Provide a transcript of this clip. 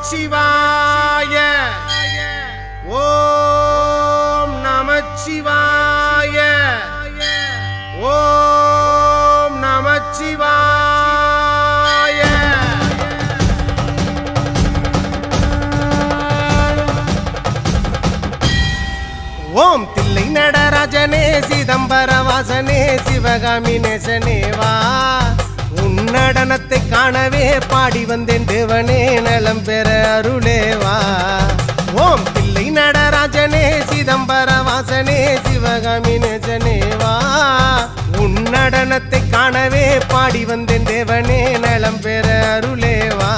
நமச்சிவாய ஓம் நமச்சிவாய ஓம் நமச்சிவாய ஓம் தில்லை நடராஜனே சிதம்பர வாசனே சிவகாமி நேசனேவா உன்னடனத்தை காணவே பாடி வந்தேன் தேவனே நலம் பெற அருளேவா ஓம் தில்லை நடராஜனே சிதம்பர வாசனே சிவகாமி நேசனேவா உன்னடனத்தை காணவே பாடி வந்தேன் தேவனே நலம் பெற அருளேவா